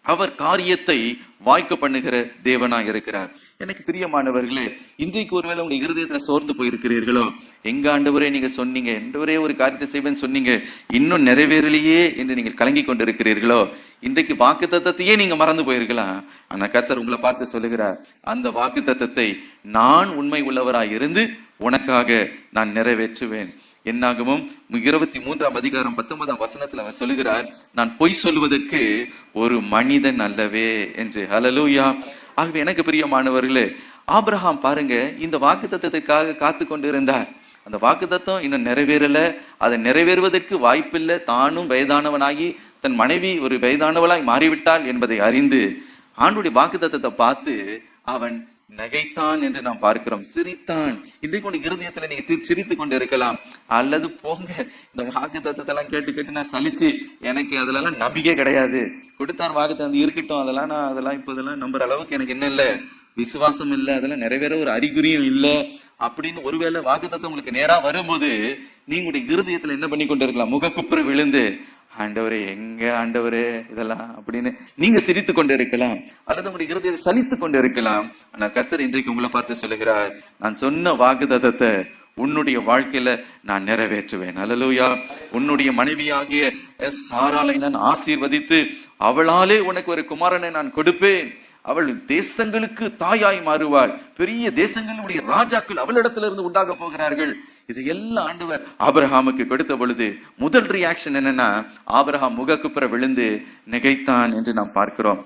அவர் காரியத்தை வாய்க்க பண்ணுகிற தேவனாய் இருக்கிறார். எனக்கு பிரியமானவர்களே, இன்றைக்கு ஒருவேளை உங்க இருதயத்துல சோர்ந்து போயிருக்கிறீர்களோ, எங்க ஆண்டவரே நீங்க சொன்னீங்க, ஆண்டவரே ஒரு காரியத்தை செய்வேன்னு சொன்னீங்க, இன்னும் நிறைவேறலையே என்று நீங்கள் கலங்கி கொண்டிருக்கிறீர்களோ, இன்றைக்கு வாக்கு தத்தத்தையே நீங்க மறந்து போயிருக்கலாம். ஆனா கர்த்தர் உங்களை பார்த்து சொல்லுகிறார், அந்த வாக்கு தத்தத்தை நான் உண்மை உள்ளவராய் இருந்து உனக்காக நான் நிறைவேற்றுவேன். என்னாகமும் 23:19 அவர் சொல்லுகிறார், நான் பொய் சொல்வதற்கு ஒரு மனிதன் அல்லவே என்று. ஹல்லேலூயா. ஆகவே எனக்கு பிரியமானவர்களே, ஆபிரகாம் பாருங்க, இந்த வாக்கு தத்தத்துக்காக காத்து கொண்டிருந்தார். அந்த வாக்கு தத்தம் இன்னும் நிறைவேறல, அதை நிறைவேறுவதற்கு வாய்ப்பில்லை. தானும் வயதானவனாகி தன் மனைவி ஒரு வயதானவளாய் மாறிவிட்டாள் என்பதை அறிந்து ஆண்டுடைய வாக்கு தத்தத்தை பார்த்து அவன் நகைத்தான் என்று நாம் பார்க்கிறோம், சிரித்தான். இன்றைக்கு உங்க இருதயத்துல நீங்க சிரித்து கொண்டு இருக்கலாம், அல்லது போங்க இந்த வாக்கு தத்தத்தை எல்லாம் கேட்டு நான் சலிச்சு எனக்கு அதுல எல்லாம் நம்பிக்கை கிடையாது, கொடுத்தான் வாக்கு தத்தம் இருக்கட்டும், அதெல்லாம் இப்ப இதெல்லாம் நம்புற அளவுக்கு எனக்கு என்ன இல்ல, விசுவாசம் இல்லை, அதெல்லாம் நிறைவேற ஒரு அறிகுறியும் இல்லை அப்படின்னு ஒருவேளை வாக்கு தத்தம் உங்களுக்கு நேரா வரும்போது நீங்களுடைய இருதயத்துல என்ன பண்ணி கொண்டு இருக்கலாம், முகக்குப்புற விழுந்து ஆண்டவரே எங்க ஆண்டவரே இதெல்லாம் அப்படின்னு நீங்க சிரித்து கொண்டு இருக்கலாம், அல்லது உங்களுடைய இருதயத்தை சலித்து கொண்டு இருக்கலாம். ஆனா கர்த்தர் இன்றைக்கு உங்களை பார்த்து சொல்லுகிறார், நான் சொன்ன வாக்குத்தத்தத்தை உன்னுடைய வாழ்க்கையில நான் நிறைவேற்றுவேன். அல்லேலூயா. உன்னுடைய மனைவியாகிய சாராளை நான் ஆசீர்வதித்து அவளாலே உனக்கு ஒரு குமாரனை நான் கொடுப்பேன், அவள் தேசங்களுக்கு தாயாய் மாறுவாள், பெரிய தேசங்களுடைய ராஜாக்கள் அவளிடத்திலிருந்து உண்டாக போகிறார்கள். இது எல்லாம் ஆண்டவர் ஆபிரகாமுக்கு கொடுத்த பொழுது முதல் ரியாக்ஷன் என்னன்னா, ஆபிரகாம் முகக்குப்புற விழுந்து நகைத்தான் என்று நாம் பார்க்கிறோம்.